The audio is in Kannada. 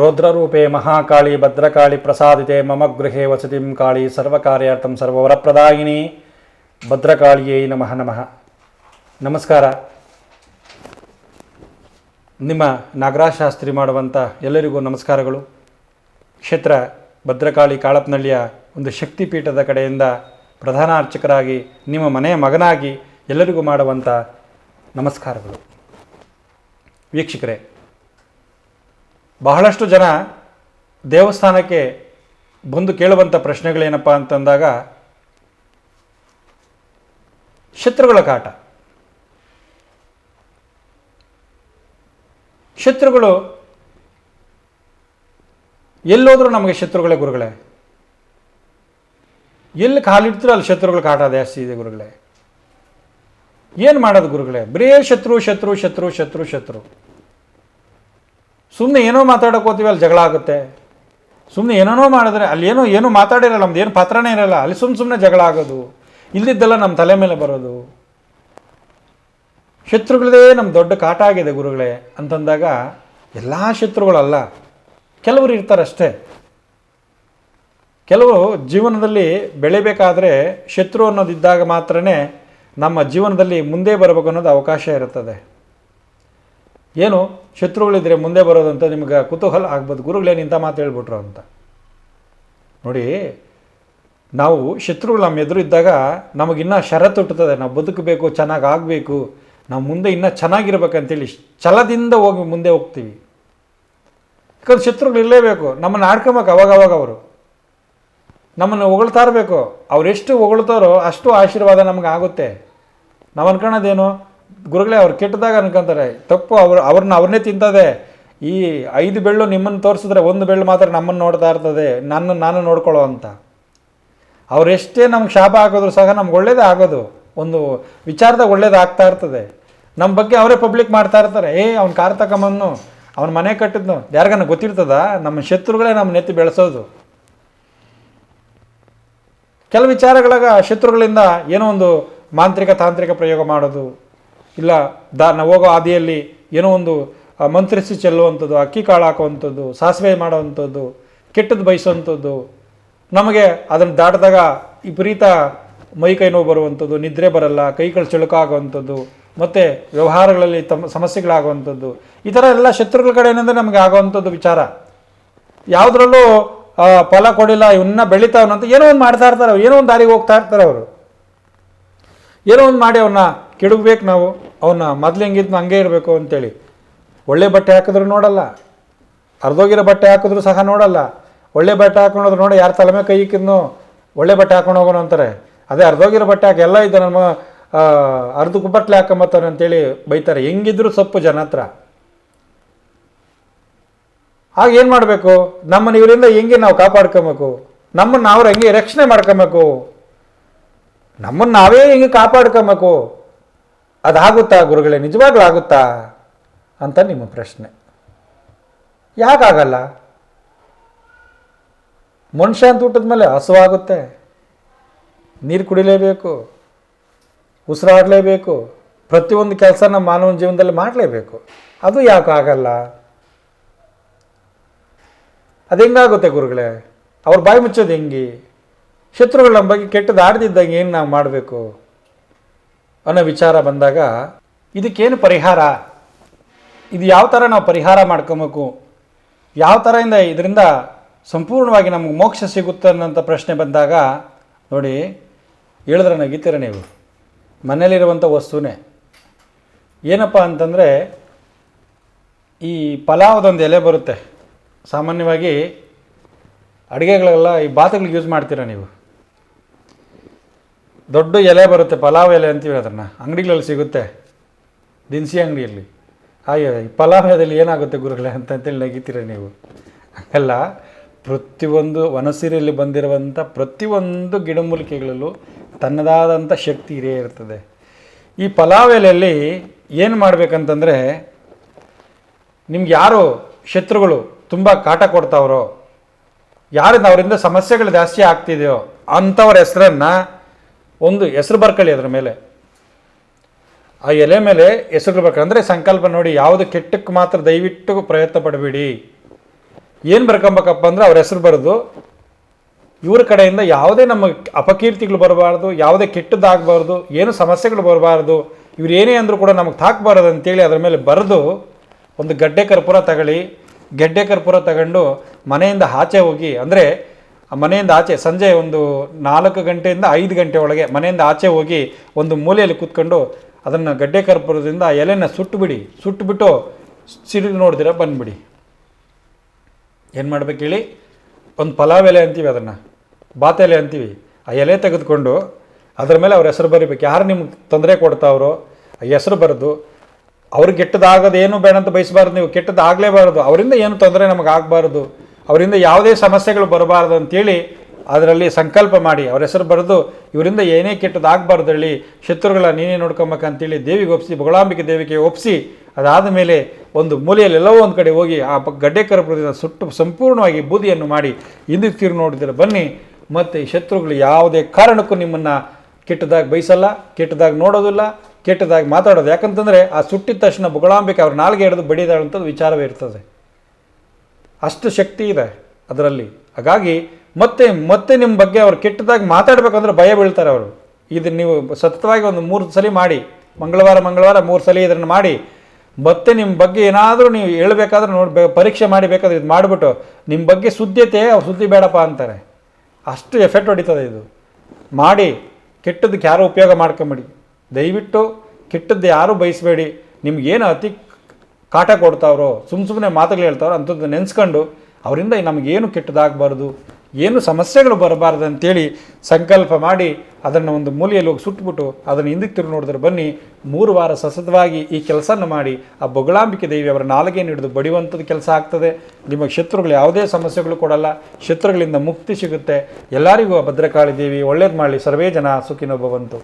ರೌದ್ರರೂಪೇ ಮಹಾಕಾಳಿ ಭದ್ರಕಾಳಿ ಪ್ರಸಾದಿತೆ ಮಮ ಗೃಹೇ ವಸತಿಂ ಕಾಳಿ ಸರ್ವಕಾರ್ಯಾರ್ಥಂ ಸರ್ವವರಪ್ರದಾಯಿನಿ ಭದ್ರಕಾಳಿಯೇ ನಮಃ ನಮಃ. ನಮಸ್ಕಾರ. ನಿಮ್ಮ ನಾಗರಾಜ್ ಶಾಸ್ತ್ರಿ ಮಾಡುವಂಥ ಎಲ್ಲರಿಗೂ ನಮಸ್ಕಾರಗಳು. ಕ್ಷೇತ್ರ ಭದ್ರಕಾಳಿ ಕಾಳಪ್ಪನಹಳ್ಳಿಯ ಒಂದು ಶಕ್ತಿಪೀಠದ ಕಡೆಯಿಂದ ಪ್ರಧಾನ ಅರ್ಚಕರಾಗಿ ನಿಮ್ಮ ಮನೆಯ ಮಗನಾಗಿ ಎಲ್ಲರಿಗೂ ಮಾಡುವಂಥ ನಮಸ್ಕಾರಗಳು. ವೀಕ್ಷಕರೇ, ಬಹಳಷ್ಟು ಜನ ದೇವಸ್ಥಾನಕ್ಕೆ ಬಂದು ಕೇಳುವಂಥ ಪ್ರಶ್ನೆಗಳೇನಪ್ಪ ಅಂತಂದಾಗ ಶತ್ರುಗಳ ಕಾಟ. ಶತ್ರುಗಳು ಎಲ್ಲೋದ್ರೂ ನಮಗೆ ಶತ್ರುಗಳೇ ಗುರುಗಳೇ. ಎಲ್ಲಿ ಕಾಲಿಡ್ತೀರೋ ಅಲ್ಲಿ ಶತ್ರುಗಳ ಕಾಟ ಜಾಸ್ತಿ ಇದೆ ಗುರುಗಳೇ. ಏನು ಮಾಡೋದು ಗುರುಗಳೇ? ಬರೀ ಶತ್ರು ಶತ್ರು ಶತ್ರು ಶತ್ರು ಶತ್ರು. ಸುಮ್ಮನೆ ಏನೋ ಮಾತಾಡೋಕೆ ಹೋಗ್ತೀವಿ, ಅಲ್ಲಿ ಜಗಳ ಆಗುತ್ತೆ. ಸುಮ್ಮನೆ ಏನೇನೋ ಮಾಡಿದ್ರೆ ಅಲ್ಲಿ ಏನೂ ಮಾತಾಡಿರಲ್ಲ, ನಮ್ದು ಏನು ಪಾತ್ರನೇ ಇರಲ್ಲ, ಅಲ್ಲಿ ಸುಮ್ಮನೆ ಜಗಳ ಆಗೋದು, ಇಲ್ಲಿದ್ದೆಲ್ಲ ನಮ್ಮ ತಲೆ ಮೇಲೆ ಬರೋದು. ಶತ್ರುಗಳದೇ ನಮ್ಮ ದೊಡ್ಡ ಕಾಟ ಆಗಿದೆ ಗುರುಗಳೇ ಅಂತಂದಾಗ ಎಲ್ಲ ಶತ್ರುಗಳಲ್ಲ, ಕೆಲವರು ಇರ್ತಾರಷ್ಟೇ. ಕೆಲವು ಜೀವನದಲ್ಲಿ ಬೆಳಿಬೇಕಾದ್ರೆ ಶತ್ರು ಅನ್ನೋದಿದ್ದಾಗ ಮಾತ್ರನೇ ನಮ್ಮ ಜೀವನದಲ್ಲಿ ಮುಂದೆ ಬರಬೇಕು ಅನ್ನೋದು ಅವಕಾಶ ಇರುತ್ತದೆ. ಏನು ಶತ್ರುಗಳಿದ್ರೆ ಮುಂದೆ ಬರೋದಂತ ನಿಮ್ಗೆ ಕುತೂಹಲ ಆಗ್ಬೋದು, ಗುರುಗಳೇನು ಇಂಥ ಮಾತು ಹೇಳ್ಬಿಟ್ರು ಅಂತ. ನೋಡಿ, ನಾವು ಶತ್ರುಗಳು ನಮ್ಮ ಎದುರು ಇದ್ದಾಗ ನಮಗಿನ್ನೂ ಷರತ್ತು ಹುಟ್ಟುತ್ತದೆ, ನಾವು ಬದುಕಬೇಕು, ಚೆನ್ನಾಗಿ ಆಗಬೇಕು, ನಾವು ಮುಂದೆ ಇನ್ನೂ ಚೆನ್ನಾಗಿರ್ಬೇಕಂತೇಳಿ ಛಲದಿಂದ ಹೋಗಿ ಮುಂದೆ ಹೋಗ್ತೀವಿ. ಯಾಕಂದ್ರೆ ಶತ್ರುಗಳು ಇರಲೇಬೇಕು, ನಮ್ಮನ್ನು ಆಡ್ಕೊಬೇಕು. ಅವಾಗವಾಗ ಅವರು ನಮ್ಮನ್ನು ಹೊಗಳ್ತಾ ಇರಬೇಕು. ಅವರೆಷ್ಟು ಹೊಗಳ್ತಾರೋ ಅಷ್ಟು ಆಶೀರ್ವಾದ ನಮ್ಗೆ ಆಗುತ್ತೆ. ನಾವು ಅನ್ಕೊಳ್ಳೋದೇನು, ಗುರುಗಳೇ ಅವ್ರು ಕೆಟ್ಟದಾಗ ಅನ್ಕೊಂತಾರೆ, ತಪ್ಪು. ಅವ್ರನ್ನೇ ತಿಂತದೆ. ಈ 5 ಬೆಳ್ಳು ನಿಮ್ಮನ್ನು ತೋರಿಸಿದ್ರೆ 1 ಬೆಳ್ಳು ಮಾತ್ರ ನಮ್ಮನ್ನು ನೋಡ್ತಾ ಇರ್ತದೆ, ನಾನು ನೋಡ್ಕೊಳ್ಳೋ ಅಂತ. ಅವರೆಷ್ಟೇ ನಮ್ಗೆ ಶಾಪ ಹಾಕಿದ್ರು ಸಹ ನಮ್ಗೆ ಒಳ್ಳೇದೇ ಆಗೋದು, ಒಂದು ವಿಚಾರದಾಗ ಒಳ್ಳೇದು ಆಗ್ತಾ ಇರ್ತದೆ. ನಮ್ಮ ಬಗ್ಗೆ ಅವರೇ ಪಬ್ಲಿಕ್ ಮಾಡ್ತಾ ಇರ್ತಾರೆ. ಅವ್ನು ಕಾರ್ ತಗೊಂಬನ್ನು, ಅವ್ನ ಮನೆ ಕಟ್ಟಿದ್ನು, ಯಾರಿಗಾನ ಗೊತ್ತಿರ್ತದ? ನಮ್ಮ ಶತ್ರುಗಳೇ ನಮ್ಮ ನೆತ್ತಿ ಬೆಳೆಸೋದು. ಕೆಲವು ವಿಚಾರಗಳಾಗ ಶತ್ರುಗಳಿಂದ ಏನೋ ಒಂದು ಮಾಂತ್ರಿಕ ತಾಂತ್ರಿಕ ಪ್ರಯೋಗ ಮಾಡೋದು, ಇಲ್ಲ ನಾವು ಹೋಗೋ ಹಾದಿಯಲ್ಲಿ ಏನೋ ಒಂದು ಮಂತ್ರಿಸಿ ಚೆಲ್ಲುವಂಥದ್ದು, ಅಕ್ಕಿ ಕಾಳು ಹಾಕುವಂಥದ್ದು, ಸಾಸಿವೆ ಮಾಡೋವಂಥದ್ದು, ಕೆಟ್ಟದ್ದು ಬಯಸುವಂಥದ್ದು, ನಮಗೆ ಅದನ್ನು ದಾಟಿದಾಗ ವಿಪರೀತ ಮೈಕೈ ನೋವು ಬರುವಂಥದ್ದು, ನಿದ್ರೆ ಬರಲ್ಲ, ಕೈಗಳು ಚಳುಕಾಗುವಂಥದ್ದು, ಮತ್ತು ವ್ಯವಹಾರಗಳಲ್ಲಿ ಸಮಸ್ಯೆಗಳಾಗುವಂಥದ್ದು, ಈ ಥರ ಎಲ್ಲ ಶತ್ರುಗಳ ಕಡೆಯಿಂದ ನಮಗೆ ಆಗುವಂಥದ್ದು ವಿಚಾರ. ಯಾವುದ್ರಲ್ಲೂ ಫಲ ಕೊಡಿಲ್ಲ, ಇವನ್ನ ಬೆಳೀತಾವನಂತ ಏನೋ ಒಂದು ಮಾಡ್ತಾ ಇರ್ತಾರೆ, ಏನೋ ಒಂದು ದಾರಿಗೆ ಹೋಗ್ತಾ ಇರ್ತಾರೆ ಅವರು. ಏನೋ ಒಂದು ಮಾಡಿ ಅವನ್ನ ಕೆಡಗಬೇಕು. ನಾವು ಅವನ್ನ ಮೊದಲು ಹೆಂಗಿದ್ನು ಹಂಗೆ ಇರಬೇಕು ಅಂತೇಳಿ ಒಳ್ಳೆ ಬಟ್ಟೆ ಹಾಕಿದ್ರು ನೋಡಲ್ಲ, ಅರ್ಧೋಗಿರೋ ಬಟ್ಟೆ ಹಾಕಿದ್ರು ಸಹ ನೋಡಲ್ಲ. ಒಳ್ಳೆ ಬಟ್ಟೆ ಹಾಕೊಂಡೋದ್ರು ನೋಡಿ, ಯಾರು ತಲೆ ಮೇಲೆ ಕೈ ಇಕ್ಕಿದ್ನೋ ಒಳ್ಳೆ ಬಟ್ಟೆ ಹಾಕೊಂಡು ಹೋಗೋಣ ಅಂತಾರೆ. ಅದೇ ಅರ್ಧೋಗಿರೋ ಬಟ್ಟೆ ಹಾಕಿ ಎಲ್ಲ ಇದ್ದ ನಮ್ಮ ಅರ್ಧಕ್ಕೆ ಬಟ್ಟಲೆ ಹಾಕೊಂಬತ್ತಾನೆ ಅಂತೇಳಿ ಬೈತಾರೆ. ಹೆಂಗಿದ್ರು ಸೊಪ್ಪು ಜನ ಹತ್ರ. ಆಗ ಏನು ಮಾಡಬೇಕು? ನಮ್ಮನ್ನು ಇವರಿಂದ ಹೆಂಗೆ ನಾವು ಕಾಪಾಡ್ಕೊಬೇಕು, ನಮ್ಮನ್ನು ಅವ್ರು ಹೆಂಗೆ ರಕ್ಷಣೆ ಮಾಡ್ಕೊಬೇಕು, ನಮ್ಮನ್ನು ನಾವೇ ಹೆಂಗೆ ಕಾಪಾಡ್ಕೊಬೇಕು. ಅದಾಗುತ್ತಾ ಗುರುಗಳೇ? ನಿಜವಾಗ್ಲೂ ಆಗುತ್ತಾ ಅಂತ ನಿಮ್ಮ ಪ್ರಶ್ನೆ. ಯಾಕಾಗಲ್ಲ? ಮನುಷ್ಯ ಅಂತ ಹುಟ್ಟಿದ ಮೇಲೆ ಹಸುವಾಗುತ್ತೆ, ನೀರು ಕುಡಿಲೇಬೇಕು, ಉಸಿರಾಡಲೇಬೇಕು, ಪ್ರತಿಯೊಂದು ಕೆಲಸ ನಮ್ಮ ಮಾನವನ ಜೀವನದಲ್ಲಿ ಮಾಡಲೇಬೇಕು. ಅದು ಯಾಕಾಗಲ್ಲ? ಅದು ಹೆಂಗಾಗುತ್ತೆ ಗುರುಗಳೇ? ಅವ್ರ ಬಾಯಿ ಮುಚ್ಚೋದು ಹೆಂಗೆ? ಶತ್ರುಗಳ ನಮ್ಮ ಬಗ್ಗೆ ಕೆಟ್ಟದ್ದು ಆಡ್ದಿದ್ದಂಗೆ ಏನು ನಾವು ಮಾಡಬೇಕು ಅನ್ನೋ ವಿಚಾರ ಬಂದಾಗ ಇದಕ್ಕೇನು ಪರಿಹಾರ? ಇದು ಯಾವ ಥರ ನಾವು ಪರಿಹಾರ ಮಾಡ್ಕೊಬೇಕು? ಯಾವ ಥರದಿಂದ ಇದರಿಂದ ಸಂಪೂರ್ಣವಾಗಿ ನಮಗೆ ಮೋಕ್ಷ ಸಿಗುತ್ತೆ ಅನ್ನೋಂಥ ಪ್ರಶ್ನೆ ಬಂದಾಗ ನೋಡಿ, ಹೇಳಿದ್ರೆ ನಗಿತೀರ ನೀವು. ಮನೇಲಿರುವಂಥ ವಸ್ತುನೇ ಏನಪ್ಪ ಅಂತಂದರೆ, ಈ ಪಲಾವದೊಂದು ಎಲೆ ಬರುತ್ತೆ. ಸಾಮಾನ್ಯವಾಗಿ ಅಡುಗೆಗಳೆಲ್ಲ ಈ ಬಾತುಗಳಿಗೆ ಯೂಸ್ ಮಾಡ್ತೀರಾ ನೀವು. ದೊಡ್ಡ ಎಲೆ ಬರುತ್ತೆ, ಪಲಾವ್ ಎಲೆ ಅಂತೀವಿ, ಅದನ್ನು ಅಂಗಡಿಗಳಲ್ಲಿ ಸಿಗುತ್ತೆ, ದಿನಸಿ ಅಂಗಡಿಯಲ್ಲಿ. ಈ ಪಲಾವ್ ಎಲೆಯಲ್ಲಿ ಏನಾಗುತ್ತೆ ಗುರುಗಳೇ ಅಂತೇಳಿ ನಗಿತೀರ ನೀವು. ಹಾಗೆಲ್ಲ ಪ್ರತಿಯೊಂದು ವನಸಿರಿಯಲ್ಲಿ ಬಂದಿರುವಂಥ ಪ್ರತಿಯೊಂದು ಗಿಡಮೂಲಿಕೆಗಳಲ್ಲೂ ತನ್ನದಾದಂಥ ಶಕ್ತಿ ಇರೇ ಇರ್ತದೆ. ಈ ಪಲಾವ್ ಎಲೆಯಲ್ಲಿ ಏನು ಮಾಡಬೇಕಂತಂದರೆ, ನಿಮ್ಗೆ ಯಾರು ಶತ್ರುಗಳು ತುಂಬ ಕಾಟ ಕೊಡ್ತಾವ್ರೋ, ಯಾರಿಂದ ಅವರಿಂದ ಸಮಸ್ಯೆಗಳು ಜಾಸ್ತಿ ಆಗ್ತಿದೆಯೋ ಅಂಥವ್ರ ಹೆಸರನ್ನು ಒಂದು ಹೆಸರು ಬರ್ಕೊಳ್ಳಿ ಅದರ ಮೇಲೆ. ಆ ಎಲೆ ಮೇಲೆ ಹೆಸರು ಬರ್ಬೇಕಂದ್ರೆ ಸಂಕಲ್ಪ ನೋಡಿ, ಯಾವುದು ಕೆಟ್ಟಕ್ಕೆ ಮಾತ್ರ ದಯವಿಟ್ಟು ಪ್ರಯತ್ನ ಪಡಬೇಡಿ. ಏನು ಬರ್ಕೊಂಬೇಕಪ್ಪ ಅಂದ್ರೆ ಅವ್ರ ಹೆಸರು ಬರೆದು ಇವ್ರ ಕಡೆಯಿಂದ ಯಾವುದೇ ನಮ್ಮ ಅಪಕೀರ್ತಿಗಳು ಬರಬಾರ್ದು, ಯಾವುದೇ ಕೆಟ್ಟದ್ದಾಗಬಾರ್ದು, ಏನು ಸಮಸ್ಯೆಗಳು ಬರಬಾರ್ದು, ಇವ್ರು ಏನೇ ಅಂದರೂ ಕೂಡ ನಮಗೆ ತಾಕಬಾರದು ಅಂತೇಳಿ ಅದರ ಮೇಲೆ ಬರೆದು ಒಂದು ಗಡ್ಡೆ ಕರ್ಪೂರ ತಗೊಳ್ಳಿ. ಗೆಡ್ಡೆ ಕರ್ಪೂರ ತಗೊಂಡು ಮನೆಯಿಂದ ಆಚೆ ಹೋಗಿ, ಅಂದರೆ ಮನೆಯಿಂದ ಆಚೆ ಸಂಜೆ ಒಂದು 4 ಗಂಟೆಯಿಂದ 5 ಗಂಟೆ ಒಳಗೆ ಮನೆಯಿಂದ ಆಚೆ ಹೋಗಿ ಒಂದು ಮೂಲೆಯಲ್ಲಿ ಕೂತ್ಕೊಂಡು ಅದನ್ನು ಗಡ್ಡೆ ಕರ್ಪೂರದಿಂದ ಆ ಎಲೆನ ಸುಟ್ಟುಬಿಡಿ. ಸುಟ್ಟುಬಿಟ್ಟು ಸಿಡಿದು ನೋಡಿದಿರ ಬಂದುಬಿಡಿ. ಏನು ಮಾಡ್ಬೇಕು ಹೇಳಿ, ಒಂದು ಪಲಾವ್ ಎಲೆ ಅಂತೀವಿ, ಅದನ್ನು ಬಾತ್ ಎಲೆ ಅಂತೀವಿ. ಆ ಎಲೆ ತೆಗೆದುಕೊಂಡು ಅದರ ಮೇಲೆ ಅವ್ರ ಹೆಸರು ಬರೀಬೇಕು. ಯಾರು ನಿಮ್ಗೆ ತೊಂದರೆ ಕೊಡ್ತಾವ್ರೋ ಆ ಹೆಸರು ಬರೆದು, ಅವ್ರಿಗೆ ಕೆಟ್ಟದಾಗೋದು ಏನು ಬೇಡ ಅಂತ ಬಯಸಬಾರ್ದು. ನೀವು ಕೆಟ್ಟದ್ದು ಆಗಲೇಬಾರ್ದು, ಅವರಿಂದ ಏನು ತೊಂದರೆ ನಮಗೆ ಆಗಬಾರ್ದು, ಅವರಿಂದ ಯಾವುದೇ ಸಮಸ್ಯೆಗಳು ಬರಬಾರ್ದು ಅಂತೇಳಿ ಅದರಲ್ಲಿ ಸಂಕಲ್ಪ ಮಾಡಿ ಅವ್ರ ಹೆಸರು ಬರೆದು ಇವರಿಂದ ಏನೇ ಕೆಟ್ಟದಾಗಬಾರ್ದು ಹೇಳಿ ಶತ್ರುಗಳ ನೀನೇ ನೋಡ್ಕೊಬೇಕಂತೇಳಿ ದೇವಿಗೆ ಒಪ್ಪಿಸಿ, ಬೊಗಳಾಂಬಿಕೆ ದೇವಿಗೆ ಒಪ್ಪಿಸಿ, ಅದಾದ ಮೇಲೆ ಒಂದು ಮೂಲೆಯಲ್ಲಿ ಎಲ್ಲವೋ ಒಂದು ಕಡೆ ಹೋಗಿ ಆ ಗಡ್ಡೆ ಕರ್ಪೂರದಿಂದ ಸುಟ್ಟು ಸಂಪೂರ್ಣವಾಗಿ ಬೂದಿಯನ್ನು ಮಾಡಿ ಹಿಂದಕ್ಕೆ ತಿರುಗಿ ನೋಡಿದರೆ ಬನ್ನಿ. ಮತ್ತು ಈ ಶತ್ರುಗಳು ಯಾವುದೇ ಕಾರಣಕ್ಕೂ ನಿಮ್ಮನ್ನು ಕೆಟ್ಟದಾಗಿ ಬಯಸಲ್ಲ, ಕೆಟ್ಟದಾಗಿ ನೋಡೋದಿಲ್ಲ, ಕೆಟ್ಟದಾಗಿ ಮಾತಾಡೋದು. ಯಾಕಂತಂದರೆ ಆ ಸುಟ್ಟಿದ ತಕ್ಷಣ ಬೊಗಳಾಂಬಿಕೆ ಅವ್ರ ನಾಲ್ಗೆ ಹಿಡಿದು ಬಡಿದಾಳಂಥದ್ದು ವಿಚಾರವೇ ಇರ್ತದೆ. ಅಷ್ಟು ಶಕ್ತಿ ಇದೆ ಅದರಲ್ಲಿ. ಹಾಗಾಗಿ ಮತ್ತೆ ನಿಮ್ಮ ಬಗ್ಗೆ ಅವ್ರು ಕೆಟ್ಟದಾಗಿ ಮಾತಾಡಬೇಕಂದ್ರೆ ಭಯ ಬೀಳ್ತಾರೆ ಅವರು. ಇದು ನೀವು ಸತತವಾಗಿ ಒಂದು 3 ಸಲ ಮಾಡಿ, ಮಂಗಳವಾರ 3 ಸಲ ಇದನ್ನು ಮಾಡಿ, ಮತ್ತೆ ನಿಮ್ಮ ಬಗ್ಗೆ ಏನಾದರೂ ನೀವು ಹೇಳಬೇಕಾದ್ರೆ ಪರೀಕ್ಷೆ ಮಾಡಿ ಬೇಕಾದ್ರೆ ಇದು ಮಾಡಿಬಿಟ್ಟು ನಿಮ್ಮ ಬಗ್ಗೆ ಸುದ್ದಿತೆ ಅವ್ರು ಸುದ್ದಿ ಬೇಡಪ್ಪ ಅಂತಾರೆ. ಅಷ್ಟು ಎಫೆಕ್ಟ್ ಹೊಡಿತದೆ ಇದು ಮಾಡಿ. ಕೆಟ್ಟದಕ್ಕೆ ಯಾರೂ ಉಪಯೋಗ ಮಾಡ್ಕೊಂಬೇಡಿ. ದಯವಿಟ್ಟು ಕೆಟ್ಟದ್ದು ಯಾರೂ ಬಯಸಬೇಡಿ. ನಿಮಗೇನು ಅತಿ ಕಾಟ ಕೊಡ್ತಾವ್ರೋ, ಸುಮ್ಮನೆ ಮಾತುಗಳು ಹೇಳ್ತಾವ್ರೋ ಅಂಥದ್ದು ನೆನೆಸ್ಕೊಂಡು ಅವರಿಂದ ನಮಗೇನು ಕೆಟ್ಟದಾಗಬಾರ್ದು, ಏನು ಸಮಸ್ಯೆಗಳು ಬರಬಾರ್ದು ಅಂತೇಳಿ ಸಂಕಲ್ಪ ಮಾಡಿ ಅದನ್ನು ಒಂದು ಮೂಲೆಯಲ್ಲಿ ಹೋಗಿ ಸುಟ್ಬಿಟ್ಟು ಅದನ್ನು ಹಿಂದಕ್ಕೆ ತಿರುಗಿ ನೋಡಿದ್ರೆ ಬನ್ನಿ. 3 ವಾರ ಸತತವಾಗಿ ಈ ಕೆಲಸನ ಮಾಡಿ ಆ ಬೊಗಳಾಂಬಿಕೆ ದೇವಿ ಅವರ ನಾಲಿಗೆಯನ್ನು ಹಿಡಿದು ಬಡಿಯುವಂಥದ್ದು ಕೆಲಸ ಆಗ್ತದೆ. ನಿಮಗೆ ಶತ್ರುಗಳು ಯಾವುದೇ ಸಮಸ್ಯೆಗಳು ಕೊಡಲ್ಲ, ಶತ್ರುಗಳಿಂದ ಮುಕ್ತಿ ಸಿಗುತ್ತೆ. ಎಲ್ಲರಿಗೂ ಭದ್ರಕಾಳಿ ದೇವಿ ಒಳ್ಳೇದು ಮಾಡಲಿ. ಸರ್ವೇ ಜನ ಸುಖಿನೋ ಭವಂತು.